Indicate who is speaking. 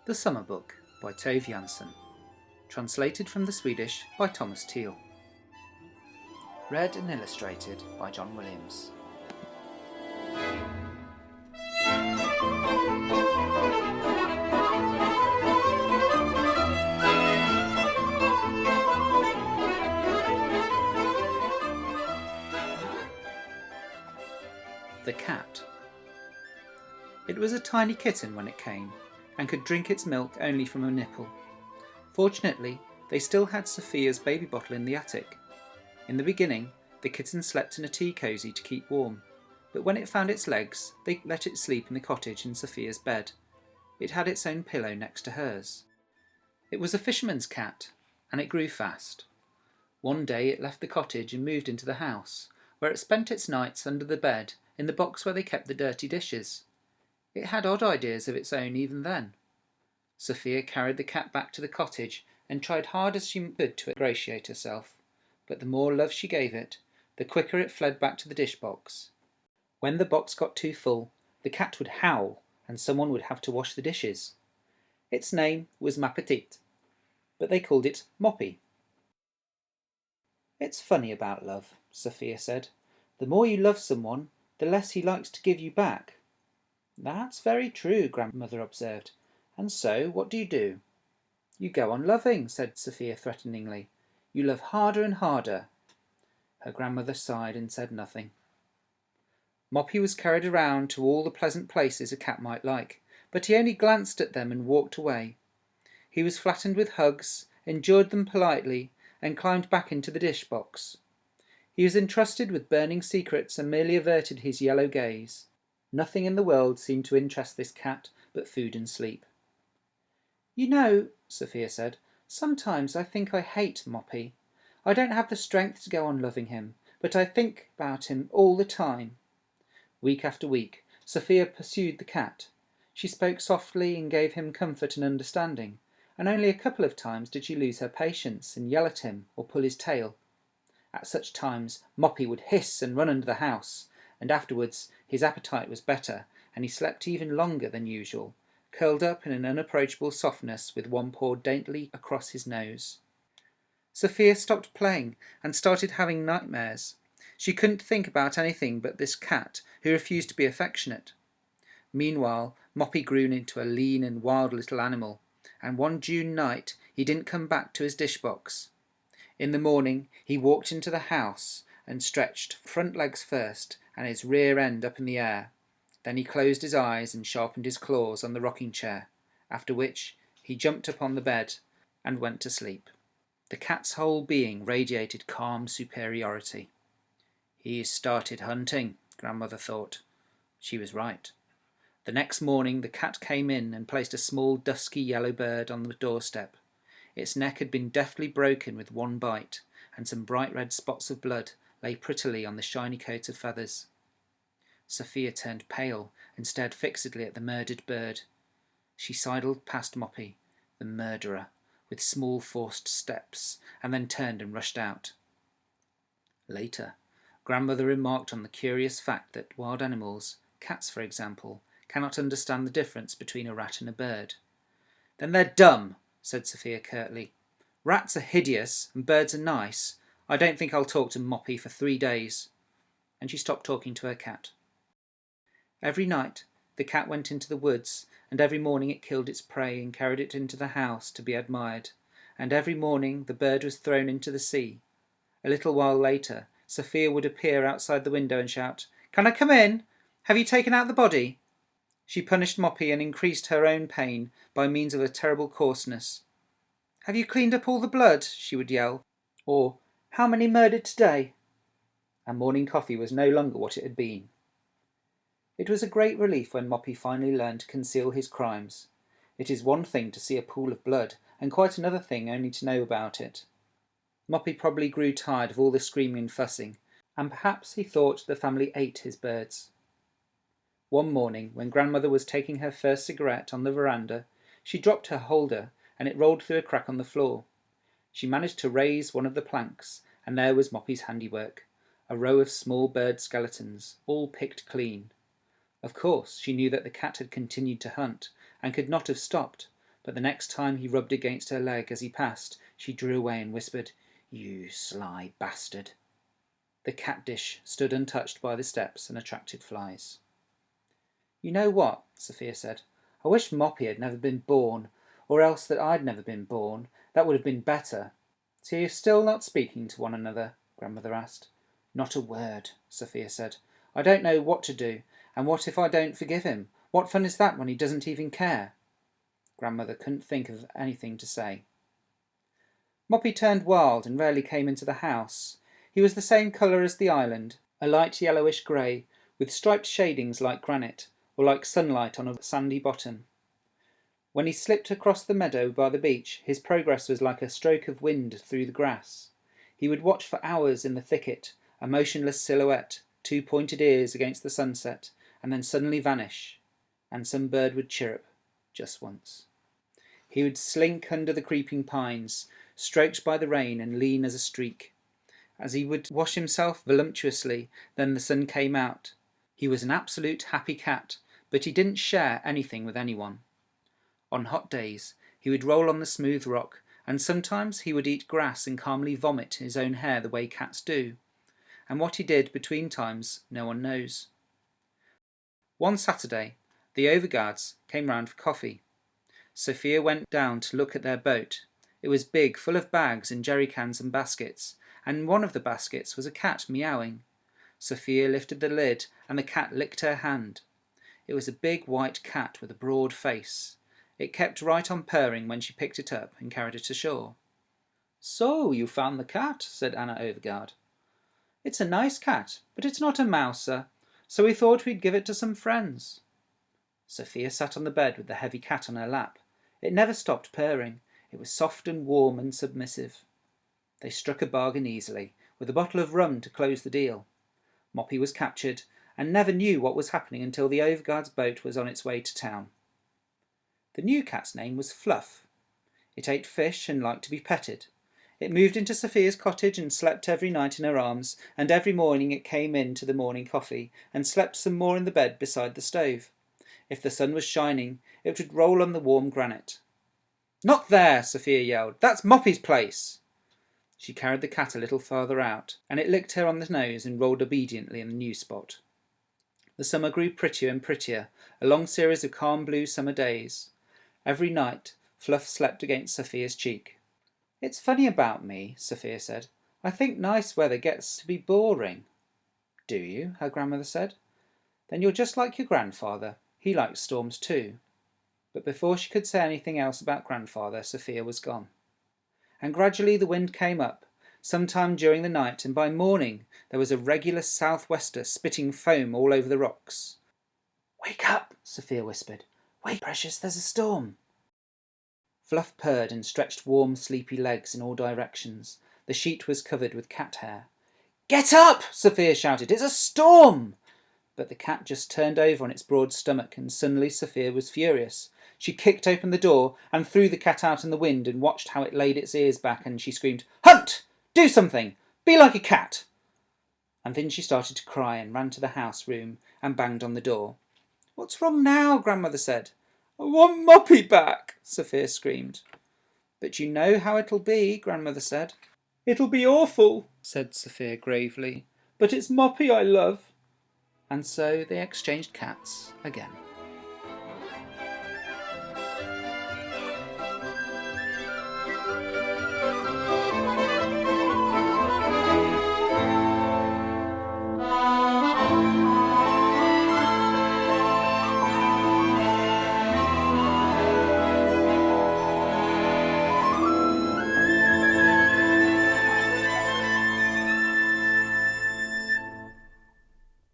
Speaker 1: The Summer Book by Tove Jansson. Translated from the Swedish by Thomas Teal. Read and illustrated by John Williams. The Cat. It was a tiny kitten when it came, and could drink its milk only from a nipple. Fortunately, they still had Sophia's baby bottle in the attic. In the beginning, the kitten slept in a tea cosy to keep warm, but when it found its legs, they let it sleep in the cottage in Sophia's bed. It had its own pillow next to hers. It was a fisherman's cat, and it grew fast. One day it left the cottage and moved into the house, where it spent its nights under the bed in the box where they kept the dirty dishes. It had odd ideas of its own even then. Sophia carried the cat back to the cottage and tried hard as she could to ingratiate herself, but the more love she gave it, the quicker it fled back to the dish box. When the box got too full, the cat would howl and someone would have to wash the dishes. Its name was Ma Petite, but they called it Moppy. "It's funny about love," Sophia said. "The more you love someone, the less he likes to give you back." "That's very true," Grandmother observed. "And so, what do you do?" "You go on loving," said Sophia threateningly. "You love harder and harder." Her grandmother sighed and said nothing. Moppy was carried around to all the pleasant places a cat might like, but he only glanced at them and walked away. He was flattened with hugs, endured them politely, and climbed back into the dish box. He was entrusted with burning secrets and merely averted his yellow gaze. Nothing in the world seemed to interest this cat but food and sleep. "You know," Sophia said, "sometimes I think I hate Moppy. I don't have the strength to go on loving him, but I think about him all the time." Week after week, Sophia pursued the cat. She spoke softly and gave him comfort and understanding, and only a couple of times did she lose her patience and yell at him or pull his tail. At such times Moppy would hiss and run under the house, and afterwards his appetite was better, and he slept even longer than usual, curled up in an unapproachable softness with one paw daintily across his nose. Sophia stopped playing and started having nightmares. She couldn't think about anything but this cat who refused to be affectionate. Meanwhile, Moppy grew into a lean and wild little animal, and one June night he didn't come back to his dish box. In the morning he walked into the house and stretched, front legs first and his rear end up in the air. Then he closed his eyes and sharpened his claws on the rocking chair, after which he jumped upon the bed and went to sleep. The cat's whole being radiated calm superiority. "He's started hunting," Grandmother thought. She was right. The next morning the cat came in and placed a small dusky yellow bird on the doorstep. Its neck had been deftly broken with one bite, and some bright red spots of blood lay prettily on the shiny coat of feathers. Sophia turned pale and stared fixedly at the murdered bird. She sidled past Moppy, the murderer, with small forced steps, and then turned and rushed out. Later, Grandmother remarked on the curious fact that wild animals, cats for example, cannot understand the difference between a rat and a bird. "Then they're dumb," said Sophia curtly. "Rats are hideous and birds are nice. I don't think I'll talk to Moppy for 3 days." And she stopped talking to her cat. Every night the cat went into the woods, and every morning it killed its prey and carried it into the house to be admired, and every morning the bird was thrown into the sea. A little while later Sophia would appear outside the window and shout, "Can I come in? Have you taken out the body?" She punished Moppy and increased her own pain by means of a terrible coarseness. "Have you cleaned up all the blood?" she would yell, or "How many murdered today?" And morning coffee was no longer what it had been. It was a great relief when Moppy finally learned to conceal his crimes. It is one thing to see a pool of blood, and quite another thing only to know about it. Moppy probably grew tired of all the screaming and fussing, and perhaps he thought the family ate his birds. One morning, when Grandmother was taking her first cigarette on the veranda, she dropped her holder, and it rolled through a crack on the floor. She managed to raise one of the planks, and there was Moppy's handiwork, a row of small bird skeletons, all picked clean. Of course, she knew that the cat had continued to hunt, and could not have stopped, but the next time he rubbed against her leg as he passed, she drew away and whispered, "You sly bastard." The cat dish stood untouched by the steps and attracted flies. "You know what," Sophia said, "I wish Moppy had never been born, or else that I'd never been born. That would have been better." "So you're still not speaking to one another?" Grandmother asked. "Not a word," Sophia said. "I don't know what to do, and what if I don't forgive him? What fun is that when he doesn't even care?" Grandmother couldn't think of anything to say. Moppy turned wild and rarely came into the house. He was the same colour as the island, a light yellowish grey, with striped shadings like granite, or like sunlight on a sandy bottom. When he slipped across the meadow by the beach, his progress was like a stroke of wind through the grass. He would watch for hours in the thicket, a motionless silhouette, two pointed ears against the sunset, and then suddenly vanish, and some bird would chirrup, just once. He would slink under the creeping pines, stroked by the rain and lean as a streak. As he would wash himself voluptuously, then the sun came out. He was an absolute happy cat, but he didn't share anything with anyone. On hot days he would roll on the smooth rock, and sometimes he would eat grass and calmly vomit his own hair the way cats do. And what he did between times no one knows. One Saturday the Overgaards came round for coffee. Sophia went down to look at their boat. It was big, full of bags and jerrycans and baskets, and in one of the baskets was a cat meowing. Sophia lifted the lid, and the cat licked her hand. It was a big white cat with a broad face. It kept right on purring when she picked it up and carried it ashore. "So you found the cat," said Anna Overgaard. "It's a nice cat, but it's not a mouser, so we thought we'd give it to some friends." Sophia sat on the bed with the heavy cat on her lap. It never stopped purring. It was soft and warm and submissive. They struck a bargain easily, with a bottle of rum to close the deal. Moppy was captured, and never knew what was happening until the Overgaard's boat was on its way to town. The new cat's name was Fluff. It ate fish and liked to be petted. It moved into Sophia's cottage and slept every night in her arms, and every morning it came in to the morning coffee, and slept some more in the bed beside the stove. If the sun was shining, it would roll on the warm granite. "Not there!" Sophia yelled. "That's Moppy's place!" She carried the cat a little farther out, and it licked her on the nose and rolled obediently in the new spot. The summer grew prettier and prettier, a long series of calm blue summer days. Every night Fluff slept against Sophia's cheek. "It's funny about me," Sophia said. "I think nice weather gets to be boring." "Do you?" her grandmother said. "Then you're just like your grandfather. He likes storms too." But before she could say anything else about grandfather, Sophia was gone. And gradually the wind came up, sometime during the night, and by morning there was a regular southwester spitting foam all over the rocks. "Wake up," Sophia whispered. "Wake, precious, there's a storm." Fluff purred and stretched warm, sleepy legs in all directions. The sheet was covered with cat hair. "Get up!" Sophia shouted. "It's a storm!" But the cat just turned over on its broad stomach, and suddenly Sophia was furious. She kicked open the door and threw the cat out in the wind and watched how it laid its ears back, and she screamed, "Hunt! Do something! Be like a cat!" And then she started to cry and ran to the house room and banged on the door. "What's wrong now?" Grandmother said. "I want Moppy back," Sophia screamed. "But you know how it'll be," Grandmother said. "It'll be awful," said Sophia gravely. "But it's Moppy I love." And so they exchanged cats again.